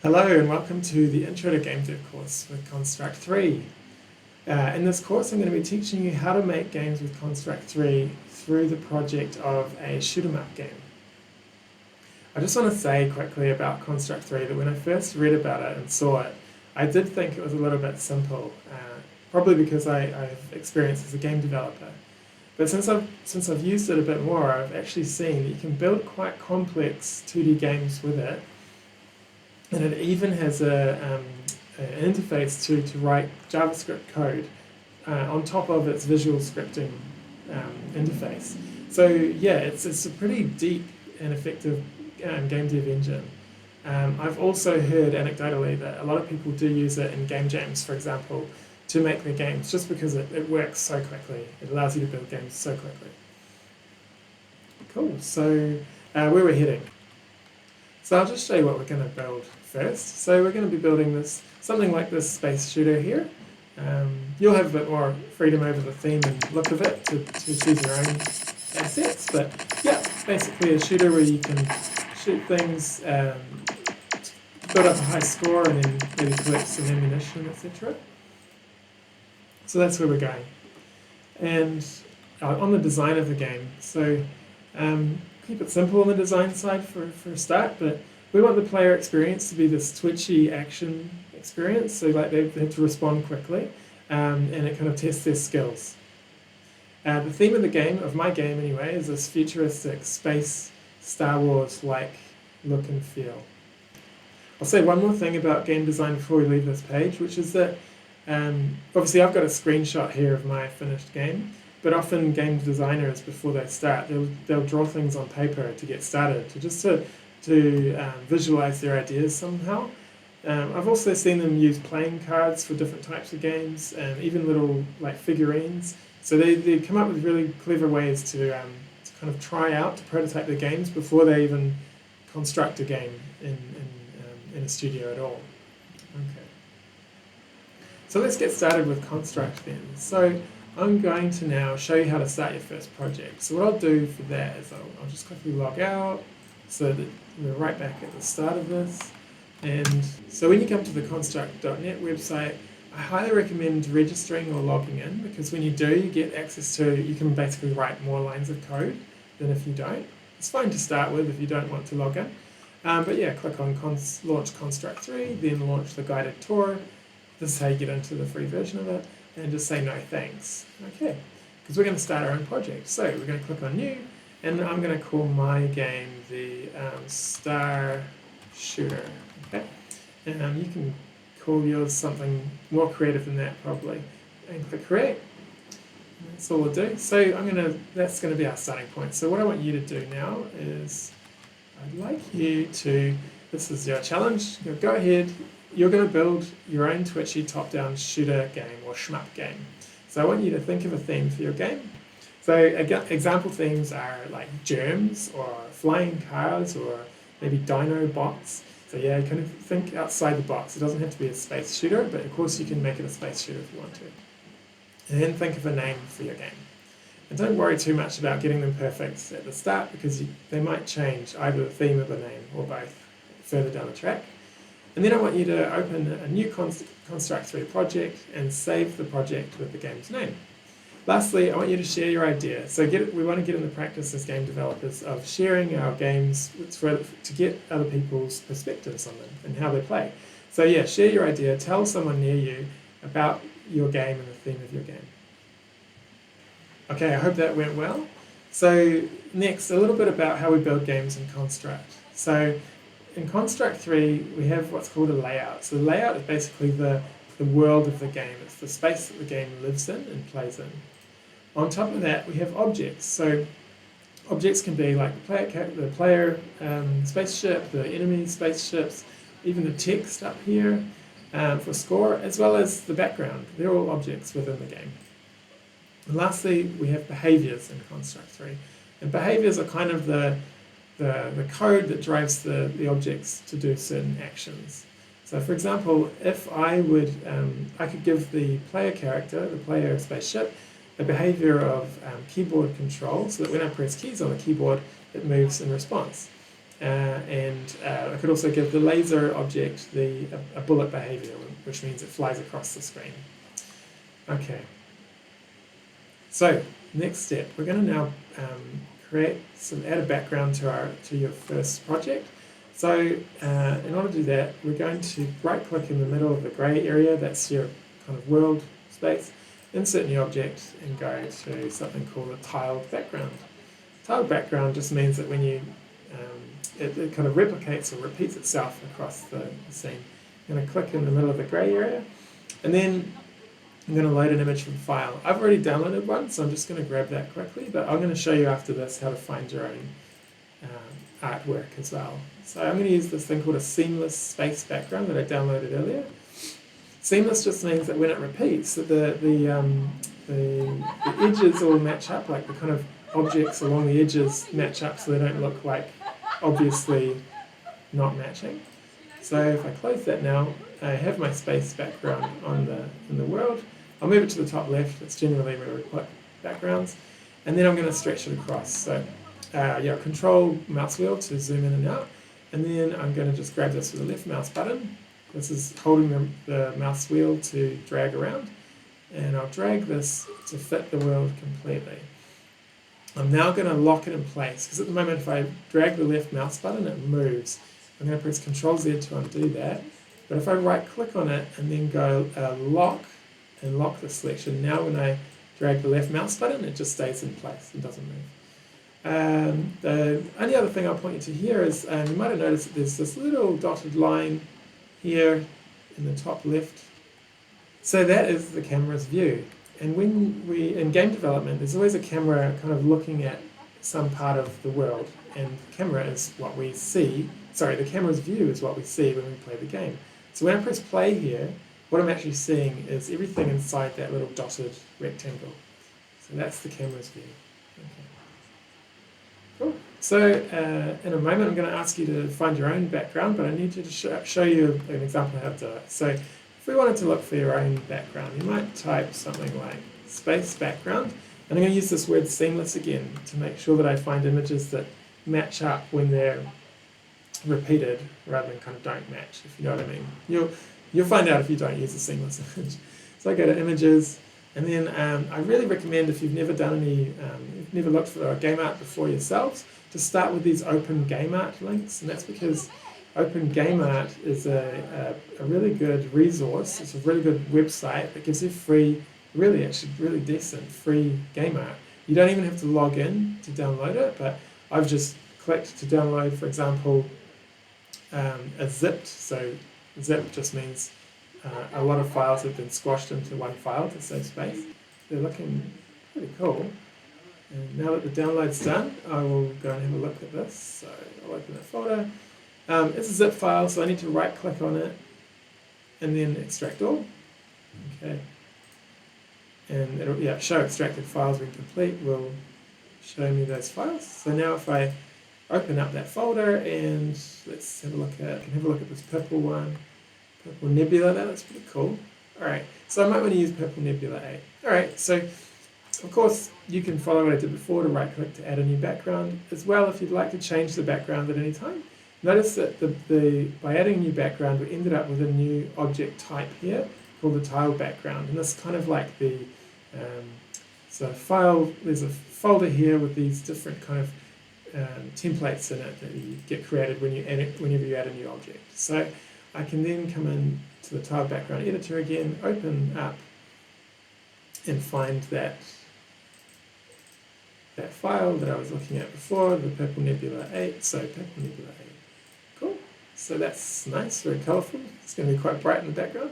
Hello and welcome to the Intro to Game Dev course with Construct 3. In this course I'm going to be teaching you how to make games with Construct 3 through the project of a shoot 'em up game. I just want to say quickly about Construct 3 that when I first read about it and saw it, I did think it was a little bit simple, probably because I've experienced as a game developer. But since I've used it a bit more, I've actually seen that you can build quite complex 2D games with it. And it even has an interface to write JavaScript code on top of its visual scripting interface. So yeah, it's a pretty deep and effective game dev engine. I've also heard anecdotally that a lot of people do use it in game jams, for example, to make their games, just because it works so quickly. It allows you to build games so quickly. Cool, so where we're heading. So I'll just show you what we're going to build first. So we're going to be building something like this space shooter here. You'll have a bit more freedom over the theme and look of it to choose your own assets. But yeah, basically a shooter where you can shoot things, build up a high score, and then maybe collect some ammunition, etc. So that's where we're going. And on the design of the game, so keep it simple on the design side for a start, but we want the player experience to be this twitchy action experience, so like they have to respond quickly, and it kind of tests their skills. The theme of the game, of my game anyway, is this futuristic space Star Wars-like look and feel. I'll say one more thing about game design before we leave this page, which is that obviously I've got a screenshot here of my finished game. But often game designers, before they start, they'll draw things on paper to get started, to visualize their ideas somehow. I've also seen them use playing cards for different types of games, and even little like figurines. So they come up with really clever ways to kind of try out, to prototype their games before they even construct a game in a studio at all. Okay. So let's get started with Construct then. So I'm going to now show you how to start your first project. So what I'll do for that is I'll just quickly log out so that we're right back at the start of this. And so when you come to the construct.net website, I highly recommend registering or logging in, because when you do, you get access to, you can basically write more lines of code than if you don't. It's fine to start with if you don't want to log in. But yeah, click on launch Construct 3, then launch the guided tour. This is how you get into the free version of it. And just say no thanks. Okay, because we're going to start our own project. So we're going to click on new, and I'm going to call my game the Star Shooter. Okay, and you can call yours something more creative than that probably. And click create. And that's all we'll do. So that's going to be our starting point. So what I want you to do now is, I'd like you to, this is your challenge. Go ahead. You're going to build your own twitchy top-down shooter game or shmup game. So I want you to think of a theme for your game. So example themes are like germs or flying cars or maybe dino bots. So yeah, kind of think outside the box. It doesn't have to be a space shooter, but of course you can make it a space shooter if you want to. And then think of a name for your game. And don't worry too much about getting them perfect at the start, because they might change either the theme or the name or both further down the track. And then I want you to open a new Construct 3 project and save the project with the game's name. Lastly, I want you to share your idea. So we want to get in the practice as game developers of sharing our games to get other people's perspectives on them and how they play. So yeah, share your idea, tell someone near you about your game and the theme of your game. Okay, I hope that went well. So next, a little bit about how we build games in Construct. So in Construct 3, we have what's called a layout. So the layout is basically the world of the game. It's the space that the game lives in and plays in. On top of that, we have objects. So objects can be like the player spaceship, the enemy spaceships, even the text up here for score, as well as the background. They're all objects within the game. And lastly, we have behaviors in Construct 3. And behaviors are kind of the code that drives the objects to do certain actions. So for example, if I could give the player character, the player spaceship, a behavior of keyboard control, so that when I press keys on the keyboard, it moves in response. and I could also give the laser object a bullet behavior, which means it flies across the screen. Okay. So next step, we're going to now add a background to your first project. So in order to do that, we're going to right click in the middle of the grey area, that's your kind of world space, insert new object and go to something called a tiled background. Tiled background just means that when you, it kind of replicates or repeats itself across the scene. I'm going to click in the middle of the grey area, and then I'm going to load an image from file. I've already downloaded one, so I'm just going to grab that quickly, but I'm going to show you after this how to find your own artwork as well. So I'm going to use this thing called a seamless space background that I downloaded earlier. Seamless just means that when it repeats, that the edges all match up, like the kind of objects along the edges match up so they don't look like obviously not matching. So if I close that now, I have my space background in the world. I'll move it to the top left. It's generally where we put backgrounds. And then I'm going to stretch it across. So control mouse wheel to zoom in and out. And then I'm going to just grab this with the left mouse button. This is holding the mouse wheel to drag around. And I'll drag this to fit the world completely. I'm now going to lock it in place, because at the moment if I drag the left mouse button, it moves. I'm going to press Ctrl Z to undo that. But if I right click on it and then go lock and lock the selection, now when I drag the left mouse button, it just stays in place and doesn't move. The only other thing I'll point you to here is, you might have noticed that there's this little dotted line here in the top left. So that is the camera's view. And when in game development, there's always a camera kind of looking at some part of the world, and the camera is what we see. Sorry, the camera's view is what we see when we play the game. So when I press play here, what I'm actually seeing is everything inside that little dotted rectangle. So that's the camera's view. Okay. Cool. So in a moment, I'm going to ask you to find your own background, but I need you to show you an example of how to do it. So if we wanted to look for your own background, you might type something like space background. And I'm going to use this word seamless again to make sure that I find images that match up when they're repeated rather than kind of don't match, if you know what I mean. You'll find out if you don't use a seamless image. So I go to images, and then I really recommend, if you've never done you've never looked for game art before yourselves, to start with these open game art links, and that's because Open Game Art is a really good resource. It's a really good website that gives you free, really decent free game art. You don't even have to log in to download it, but I've just clicked to download, for example, a zipped. So zip just means a lot of files have been squashed into one file to save space. They're looking pretty cool. And now that the download's done, I will go and have a look at this. So I'll open that folder. It's a zip file, so I need to right click on it and then extract all. Okay. And it'll show extracted files when complete will show me those files. So now if I open up that folder and let's have a look at, I can have a look at this purple one, Purple Nebula, that's pretty cool. Alright, so I might want to use Purple Nebula 8. Alright, so of course you can follow what I did before to right click to add a new background as well if you'd like to change the background at any time. Notice that by adding a new background, we ended up with a new object type here called the tile background, and this kind of like the there's a folder here with these different kind of templates in it that you get created whenever you add a new object. So I can then come in to the tile background editor again, open up, and find that file that I was looking at before, the Purple Nebula 8. So Purple Nebula 8. Cool. So that's nice, very colourful. It's going to be quite bright in the background.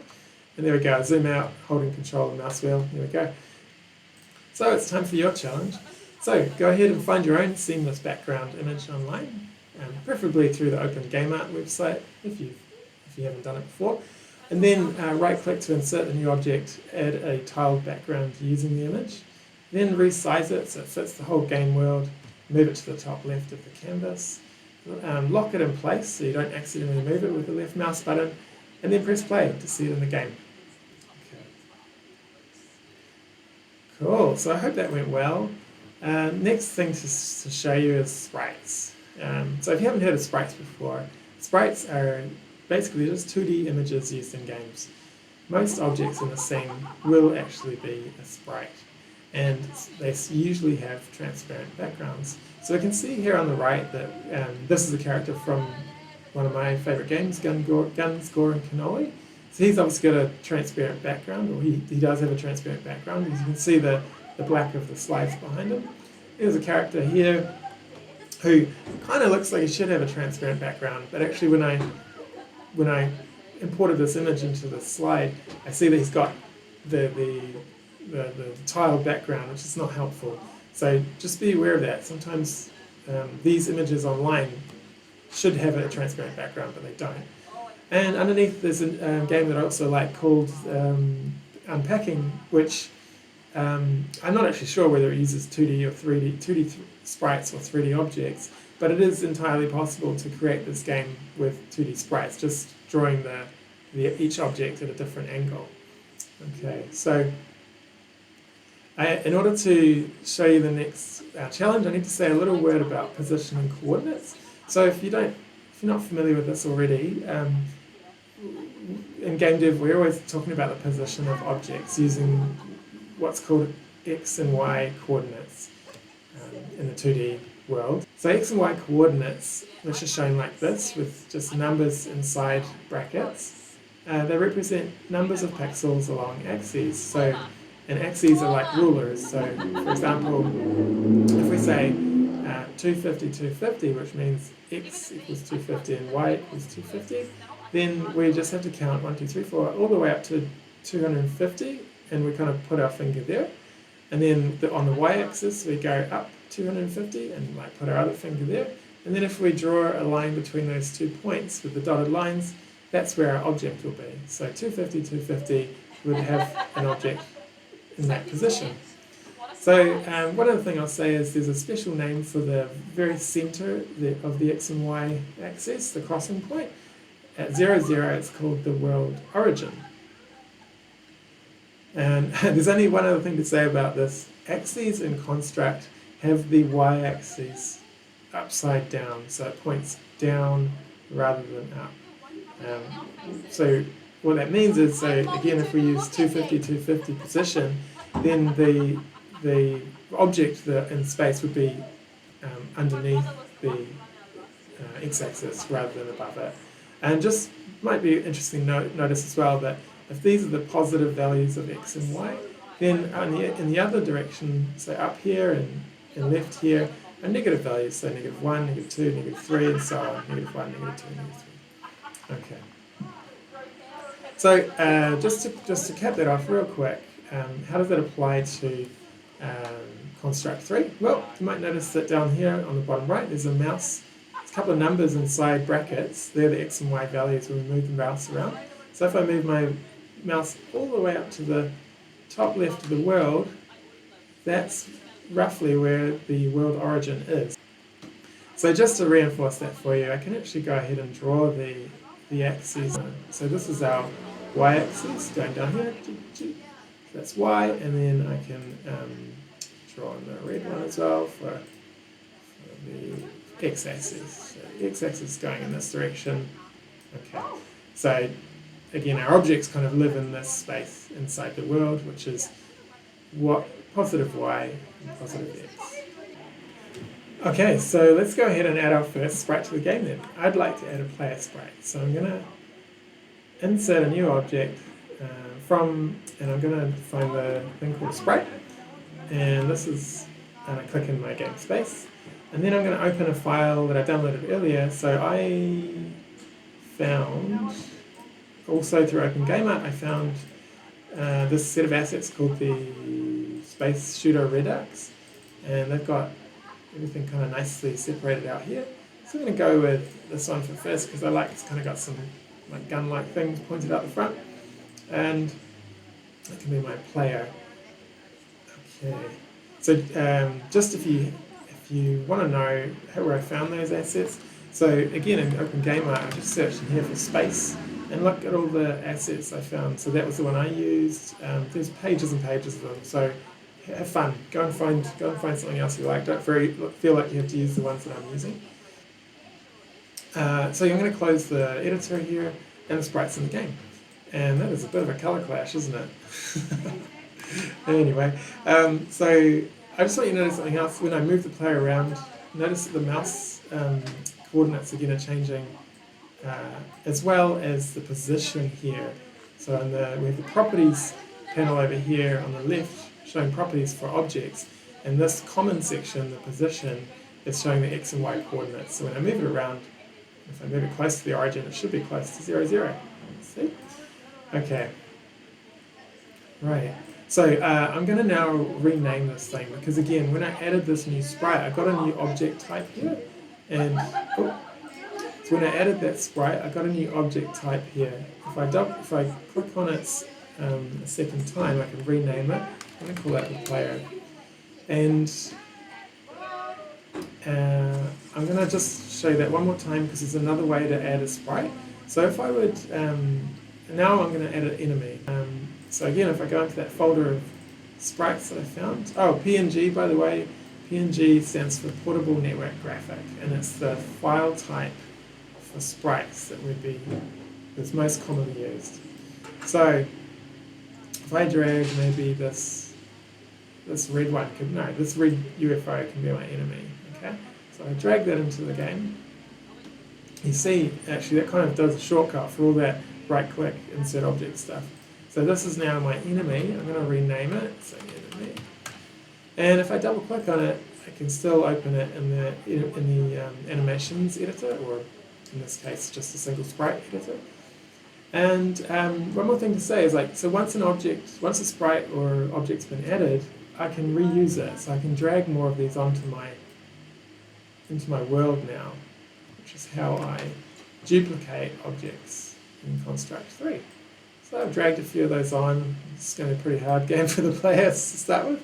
And there we go, zoom out, holding control of the mouse wheel. There we go. So it's time for your challenge. So go ahead and find your own seamless background image online, preferably through the Open Game Art website if you haven't done it before. And then right click to insert a new object, add a tiled background using the image. Then resize it so it fits the whole game world, move it to the top left of the canvas. Lock it in place so you don't accidentally move it with the left mouse button, and then press play to see it in the game. Okay. Cool, so I hope that went well. Next thing to show you is sprites. So if you haven't heard of sprites before, sprites are basically just 2D images used in games. Most objects in the scene will actually be a sprite, and they usually have transparent backgrounds. So we can see here on the right that this is a character from one of my favourite games, Guns, Gore and Cannoli. So he's obviously got a transparent background, or he does have a transparent background, because you can see the black of the slides behind him. There's a character here who kind of looks like he should have a transparent background, but actually when I imported this image into the slide, I see that he's got the tiled background, which is not helpful. So just be aware of that. Sometimes these images online should have a transparent background, but they don't. And underneath there's a game that I also like called Unpacking, which I'm not actually sure whether it uses 2D or 2D sprites or 3D objects, but it is entirely possible to create this game with 2D sprites, just drawing each object at a different angle. Okay, so in order to show you the next challenge, I need to say a little word about position and coordinates. So if you're not familiar with this already, in game dev we're always talking about the position of objects using what's called X and Y coordinates in the 2D world. So X and Y coordinates, which are shown like this with just numbers inside brackets, they represent numbers of pixels along axes. So, and axes are like rulers. So for example, if we say 250, 250, which means X equals 250 and Y equals 250, then we just have to count 1, 2, 3, 4 all the way up to 250, and we kind of put our finger there. And then on the y-axis we go up 250 and like put our other finger there. And then if we draw a line between those 2 points with the dotted lines, that's where our object will be. So 250, 250 would have an object in that position. So one other thing I'll say is there's a special name for the very center of the X and Y axis, the crossing point. At 0, 0, it's called the world origin. And there's only one other thing to say about this. Axes in Construct have the y-axis upside down, so it points down rather than up. So what that means is, so again, if we use 250, 250 position, then the object in space would be underneath the x-axis rather than above it. And just might be interesting notice as well that if these are the positive values of x and y, then in the other direction, so up here and left here, are negative values, so -1, -2, -3, and so on, -1, -2, -3. Okay. So just to cap that off real quick, how does that apply to Construct 3? Well, you might notice that down here on the bottom right, there's a mouse. There's a couple of numbers inside brackets. They're the x and y values when we move the mouse around. So if I move my mouse all the way up to the top left of the world, that's roughly where the world origin is. So just to reinforce that for you, I can actually go ahead and draw the axes. So this is our y-axis going down here. That's y, and then I can draw in the red one as well for the x-axis. So the x-axis is going in this direction. Okay. So again, our objects kind of live in this space inside the world, which is positive y and positive x. Okay, so let's go ahead and add our first sprite to the game then. I'd like to add a player sprite. So I'm going to insert a new object and I'm going to find the thing called sprite. And this is, and I click in my game space. And then I'm going to open a file that I downloaded earlier. So I found, also through OpenGameArt, I found this set of assets called the Space Shooter Redux. And they've got everything kind of nicely separated out here. So I'm going to go with this one for first because I like it's kind of got some like gun-like things pointed out the front. And that can be my player. Okay. So just if you want to know where I found those assets, so again in OpenGameArt I just searched in here for space and look at all the assets I found. So that was the one I used. There's pages and pages of them. So have fun. Go and find something else you like. Don't feel like you have to use the ones that I'm using. So I'm going to close the editor here and the sprites in the game. And that is a bit of a color clash, isn't it? Anyway, so I just want you to notice something else. When I move the player around, notice that the mouse coordinates again are changing, as well as the position here. So we have the properties panel over here on the left showing properties for objects, and this common section, the position, is showing the x and y coordinates. So when I move it around, if I move it close to the origin, it should be close to 0, 0. See? Okay. Right. So I'm going to now rename this thing, because again, when I added this new sprite, I got a new object type here, and so when I added that sprite, I got a new object type here. If I click on it a second time, I can rename it. I'm going to call that the player, and I'm going to just show you that one more time, because there's another way to add a sprite. So if I would, now I'm going to add an enemy. So again, if I go into that folder of sprites that I found, PNG, by the way, PNG stands for Portable Network Graphic, and it's the file type for sprites that's most commonly used. So if I drag maybe this red one, this red UFO can be my enemy, okay? So I drag that into the game. You see, actually, that kind of does a shortcut for all that right-click, insert object stuff. So this is now my enemy. I'm going to rename it, so enemy. And if I double-click on it, I can still open it in the animations editor, or in this case, just a single sprite editor. And one more thing to say is, so once a sprite or object's been added, I can reuse it. So I can drag more of these into my world now, which is how I duplicate objects in Construct 3. So I've dragged a few of those on. It's going to be a pretty hard game for the players to start with.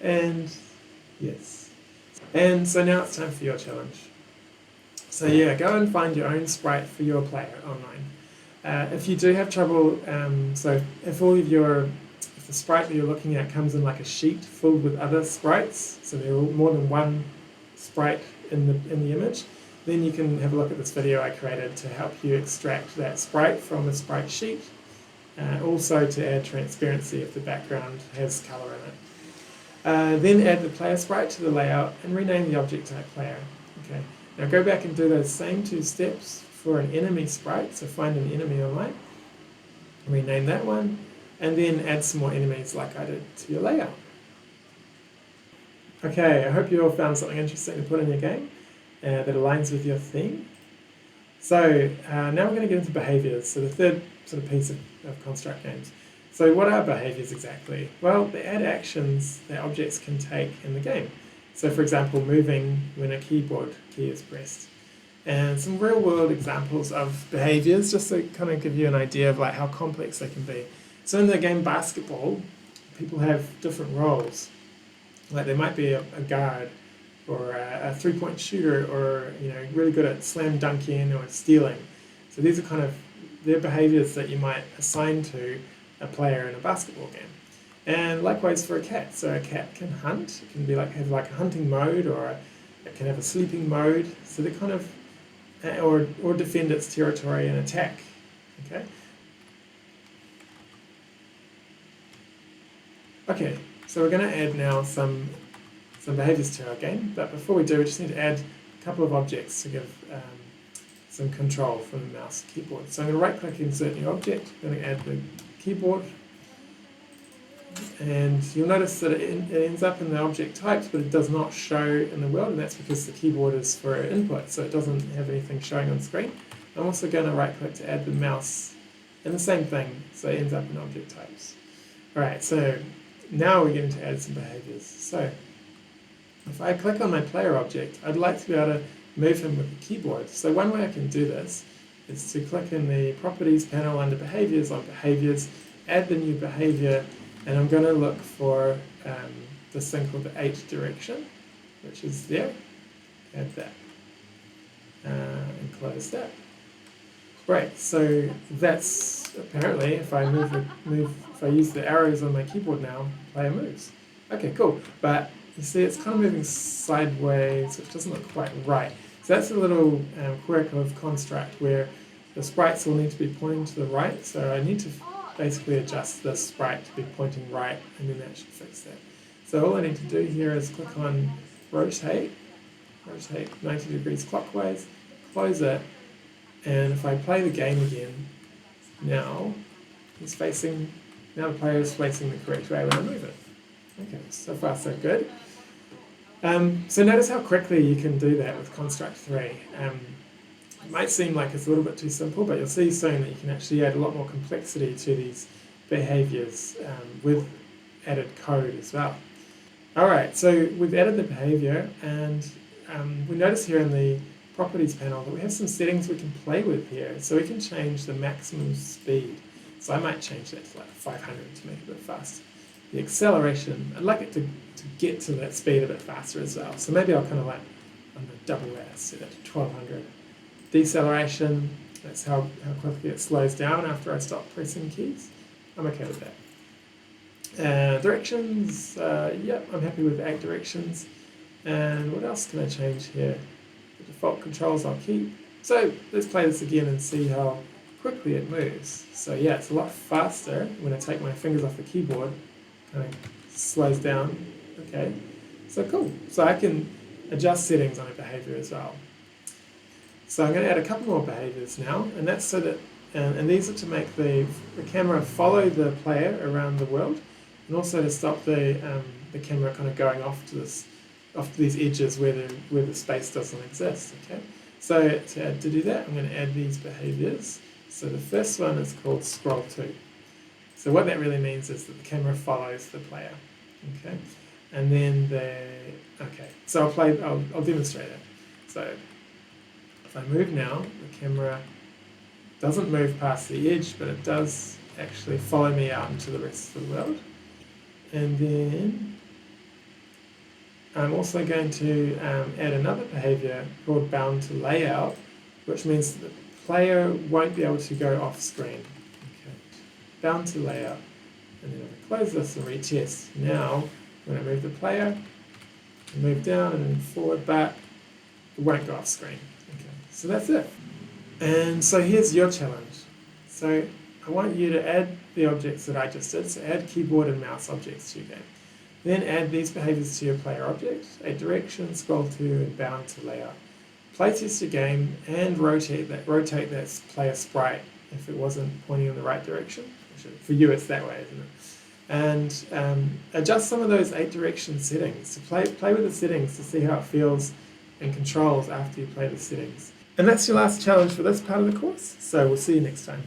And yes. And so now it's time for your challenge. So yeah, go and find your own sprite for your player online. If you do have trouble, so if the sprite that you're looking at comes in like a sheet filled with other sprites, so there are more than one sprite in the image, then you can have a look at this video I created to help you extract that sprite from a sprite sheet. Also to add transparency if the background has colour in it. Then add the player sprite to the layout and rename the object type player. Okay. Now go back and do those same two steps for an enemy sprite, so find an enemy online, rename that one, and then add some more enemies like I did to your layout. Okay, I hope you all found something interesting to put in your game that aligns with your theme. So now we're going to get into behaviours, so the third sort of piece of construct games. So what are behaviours exactly? Well, they add actions that objects can take in the game. So for example, moving when a keyboard key is pressed. And some real world examples of behaviours, just to kind of give you an idea of how complex they can be. So in the game basketball, people have different roles. Like they might be a guard, or a three-point shooter, or really good at slam dunking or stealing. So these are they're behaviours that you might assign to a player in a basketball game. And likewise for a cat. So a cat can hunt. It can be have a hunting mode, or it can have a sleeping mode. So they or defend its territory and attack. Okay. Okay. So we're going to add now some behaviours to our game, but before we do, we just need to add a couple of objects to give some control from the mouse keyboard. So I'm going to right-click Insert New Object, I'm going to add the keyboard, and you'll notice that it ends up in the object types, but it does not show in the world, and that's because the keyboard is for input, so it doesn't have anything showing on screen. I'm also going to right-click to add the mouse, and the same thing, so it ends up in object types. Alright, so now we're getting to add some behaviours. So if I click on my player object, I'd like to be able to move him with the keyboard. So one way I can do this is to click in the Properties panel under Behaviours on Behaviours, add the new behaviour, and I'm going to look for this thing called the H direction, which is there. Add that. And close that. Great, so that's apparently, if I if I use the arrows on my keyboard now, player moves. Okay, cool. But you see, it's kind of moving sideways, which doesn't look quite right. So that's a little quirk of construct where the sprites will need to be pointing to the right, so I need to basically adjust the sprite to be pointing right, and then that should fix that. So all I need to do here is click on rotate 90 degrees clockwise, close it, and if I play the game again, now the player is facing the correct way when I move it. Okay, so far so good. So notice how quickly you can do that with Construct 3. It might seem like it's a little bit too simple, but you'll see soon that you can actually add a lot more complexity to these behaviours with added code as well. Alright, so we've added the behaviour, and we notice here in the properties panel that we have some settings we can play with here. So we can change the maximum speed. So I might change that to like 500 to make it a bit faster. The acceleration, I'd like it to get to that speed a bit faster as well. So maybe I'll kind of like, I'm going to double that, set that to 1200. Deceleration, that's how quickly it slows down after I stop pressing keys. I'm okay with that. Directions, yep, I'm happy with 8 directions. And what else can I change here? The default controls I'll keep. So let's play this again and see how quickly it moves. So yeah, it's a lot faster when I take my fingers off the keyboard. Kind of slows down. Okay, so cool. So I can adjust settings on a behaviour as well. So I'm going to add a couple more behaviours now, and that's so that, and these are to make the camera follow the player around the world, and also to stop the camera kind of going off to these edges where the space doesn't exist. Okay, so to do that, I'm going to add these behaviours. So the first one is called scroll to. So what that really means is that the camera follows the player. Okay, and then so I'll demonstrate it. So if I move now, the camera doesn't move past the edge, but it does actually follow me out into the rest of the world. And then I'm also going to add another behaviour called bound to layout, which means that the player won't be able to go off screen. Okay. Bound to layout. And then if I close this and retest, now when I move the player, I move down and then forward back, it won't go off screen. Okay. So that's it. And so here's your challenge. So I want you to add the objects that I just did, so add keyboard and mouse objects to your game. Then add these behaviours to your player object, a direction, scroll to, and bound to layout. Playtest your game and rotate that player sprite if it wasn't pointing in the right direction. For you it's that way, isn't it? And adjust some of those 8 direction settings. So play with the settings to see how it feels and controls after you play the settings. And that's your last challenge for this part of the course, so we'll see you next time.